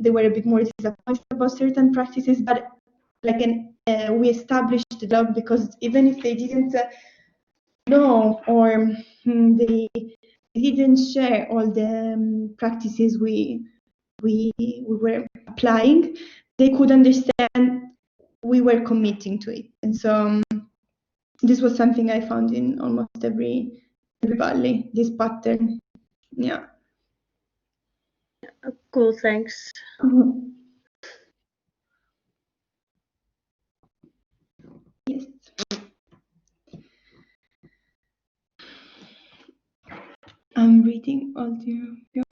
they were a bit more disappointed about certain practices, but like we established the job, because even if they didn't know or they didn't share all the practices we were applying, they could understand we were committing to it. And so this was something I found in almost every valley, this pattern. Yeah. Cool, thanks. Yes. I'm reading all the.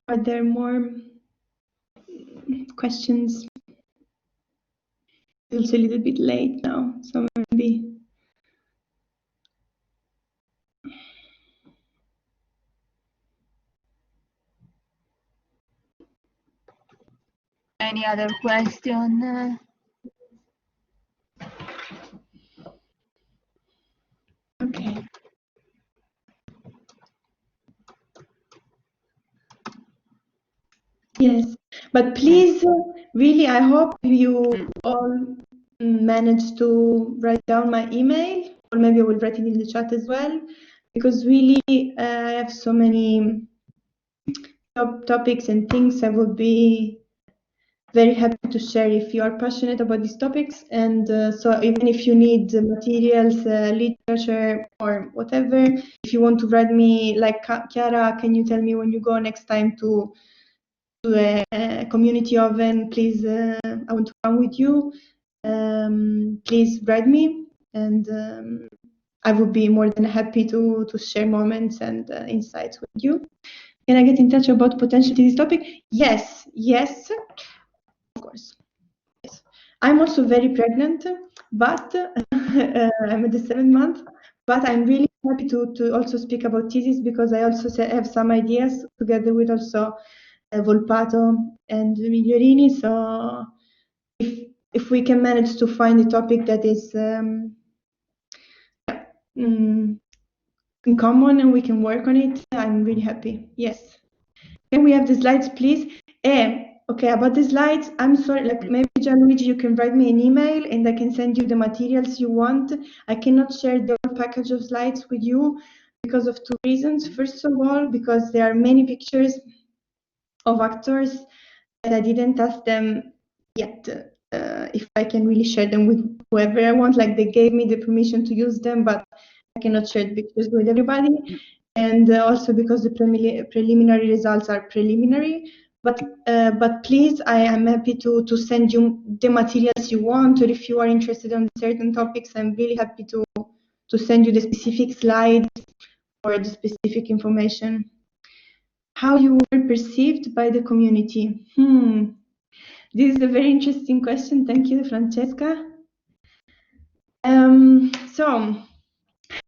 Are there more questions? It's a little bit late now, so maybe. Any other question? Okay. Yes, but please, really, I hope you all manage to write down my email, or maybe I will write it in the chat as well, because really I have so many topics and things I would be very happy to share if you are passionate about these topics. And so even if you need materials, literature, or whatever, if you want to write me like, Chiara, can you tell me when you go next time to a community oven, please, I want to come with you. Please write me, and I would be more than happy to share moments and insights with you. Can I get in touch about potentially this topic? Yes, of course. Yes. I'm also very pregnant, but I'm at the 7th month. But I'm really happy to also speak about thesis, because I also have some ideas together with also Volpato and Migliorini. So if we can manage to find a topic that is in common and we can work on it, I'm really happy. Yes. Can we have the slides, please? Okay, about the slides, I'm sorry, like maybe Gianluigi, you can write me an email and I can send you the materials you want. I cannot share the whole package of slides with you because of 2 reasons. First of all, because there are many pictures of actors that I didn't ask them yet if I can really share them with whoever I want. Like, they gave me the permission to use them, but I cannot share the pictures with everybody. And also because the preliminary results are preliminary. But please, I am happy to send you the materials you want, or if you are interested in certain topics, I'm really happy to send you the specific slides or the specific information. How you were perceived by the community? This is a very interesting question. Thank you, Francesca. So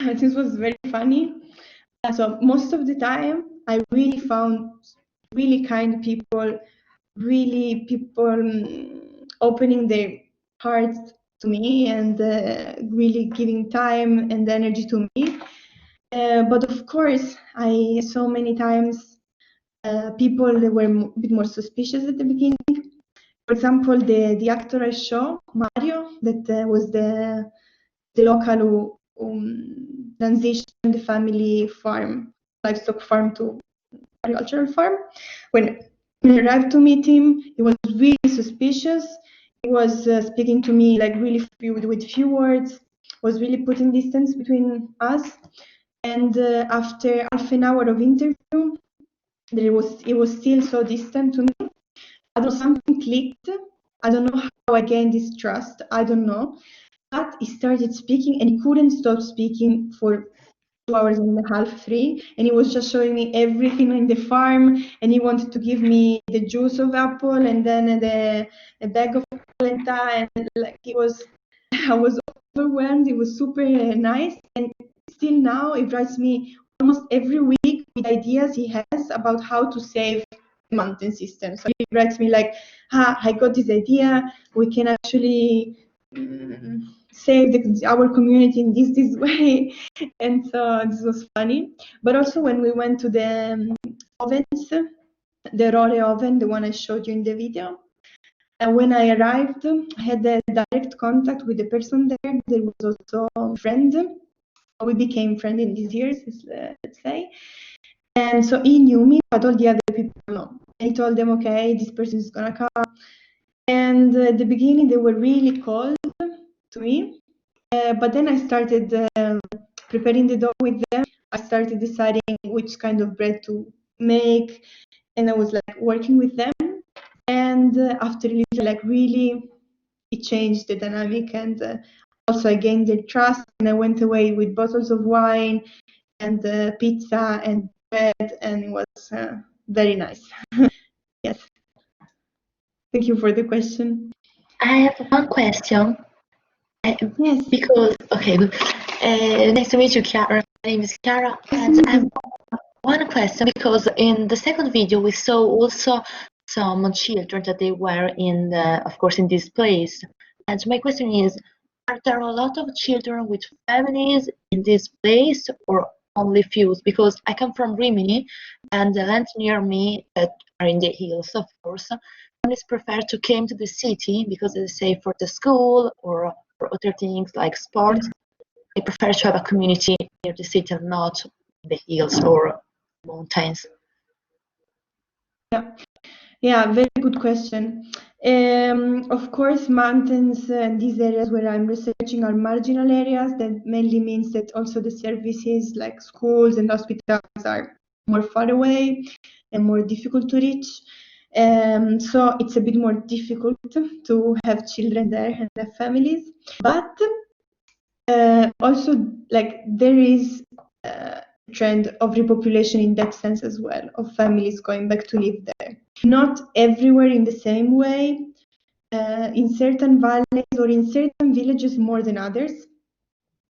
this was very funny. So most of the time, I really found really kind people, really people opening their hearts to me and really giving time and energy to me. But of course, I saw many times people that were a bit more suspicious at the beginning. For example, the actor I saw, Mario, that was the local who transitioned the family farm, livestock farm, to agricultural farm. When I arrived to meet him, he was really suspicious. He was speaking to me like really with few words, was really putting distance between us. And after half an hour of interview, it was still so distant to me. I don't know, something clicked, I don't know how I gained this trust. I don't know. But he started speaking and he couldn't stop speaking for 2 hours and a half, 3. And he was just showing me everything in the farm. And he wanted to give me the juice of apple and then the bag of polenta. And like I was overwhelmed. It was super nice. And still now he writes me almost every week with ideas he has about how to save the mountain system. So he writes me like, I got this idea. We can actually save our community in this way. And so this was funny. But also when we went to the ovens, the Rore oven, the one I showed you in the video, and when I arrived, I had a direct contact with the person there. There was also a friend. We became friends in these years, let's say. And so he knew me, but all the other people no. I told them, okay, this person is gonna come. And at the beginning, they were really cold to me. But then I started preparing the dough with them. I started deciding which kind of bread to make, and I was like working with them. And after a little, like really, it changed the dynamic, and also I gained their trust. And I went away with bottles of wine and pizza and bread, and it was very nice. Yes. Thank you for the question. I have one question. Yes. Because, okay, nice to meet you, Chiara. My name is Chiara, and I have one question because in the second video we saw also some children that they were in, of course, in this place. And my question is, are there a lot of children with families in this place or only few? Because I come from Rimini, and the lands near me that are in the hills, of course, families prefer to come to the city because they say for the school or for other things like sports. They prefer to have a community near the city and not the hills or mountains. Yeah, very good question. Of course, mountains and these areas where I'm researching are marginal areas. That mainly means that also the services like schools and hospitals are more far away and more difficult to reach. So it's a bit more difficult to have children there and have families. But also, like, there is a trend of repopulation in that sense as well, of families going back to live there. Not everywhere in the same way. In certain valleys or in certain villages more than others.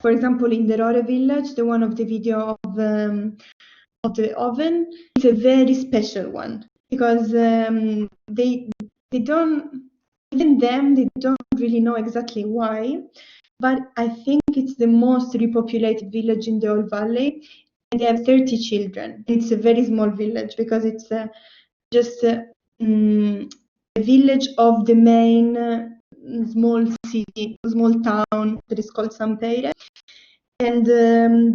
For example, in the Rore village, the one of the video of the oven, is a very special one because they don't, even them, they don't really know exactly why. But I think it's the most repopulated village in the whole valley, and they have 30 children. It's a very small village because it's just a village of the main small city, small town that is called Sampeire. And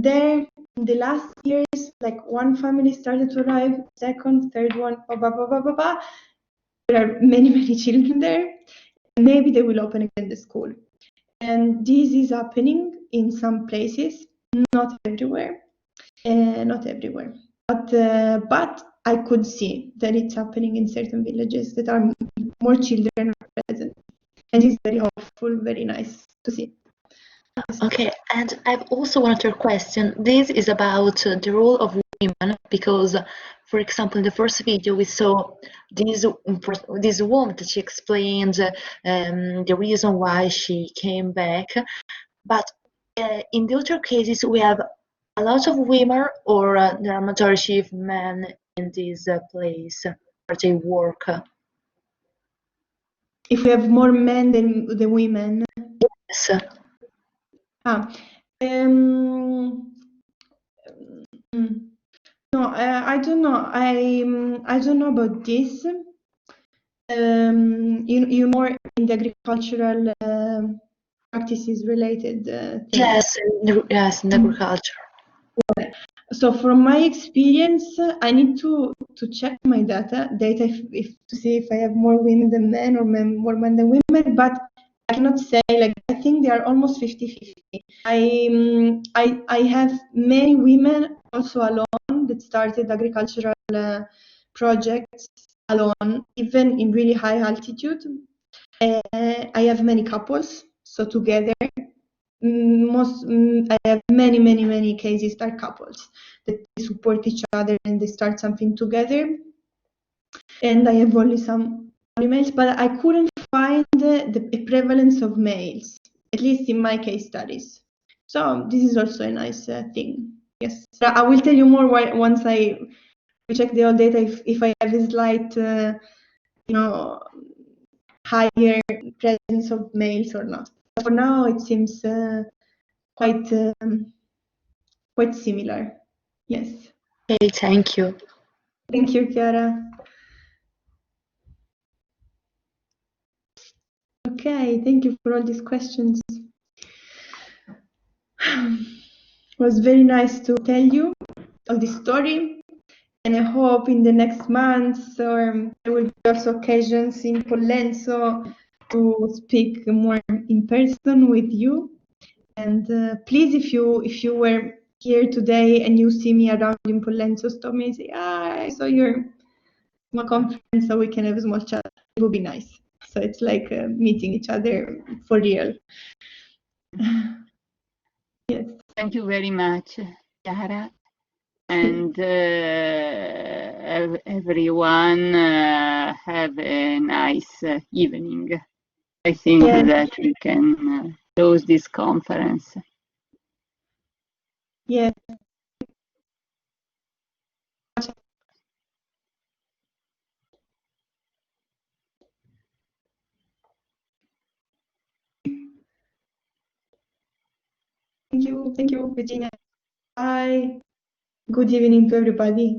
there, in the last years, like one family started to arrive, second, third one, there are many, many children there. Maybe they will open again the school. And this is happening in some places, not everywhere, But I could see that it's happening in certain villages that are more children are present, and it's very hopeful, very nice to see. Okay, and I have also one other question. This is about the role of women, because, for example, in the first video we saw this woman that she explained the reason why she came back, but in the other cases we have a lot of women, or there are majority of men in this place where they work. If we have more men than the women. Yes. No, I don't know. I don't know about this. You're more in the agricultural practices related things. Yes, yes, in agriculture. Yeah. So from my experience, I need to check my data if to see if I have more women than men or more men than women, but I cannot say, like, I think they are almost 50-50. I have many women also alone that started agricultural projects alone, even in really high altitude. I have many couples, so together, I have many cases are couples that they support each other and they start something together. And I have only some males, but I couldn't find the prevalence of males, at least in my case studies. So this is also a nice thing. Yes, so I will tell you more once I check the old data if I have a slight, higher presence of males or not. But for now, it seems quite similar. Yes. Okay, thank you. Thank you, Chiara. Okay, thank you for all these questions. It was very nice to tell you all this story, and I hope in the next months there will be also occasions in Pollenzo to speak more in person with you. And please, if you were here today and you see me around in Pollenzo, stop me and say, I saw your conference, so we can have a small chat. It would be nice. So it's like meeting each other for real. Yes. Thank you very much, Chiara. And everyone have a nice evening. I think that we can close this conference. Yes. Thank you, Virginia. Bye. Good evening to everybody.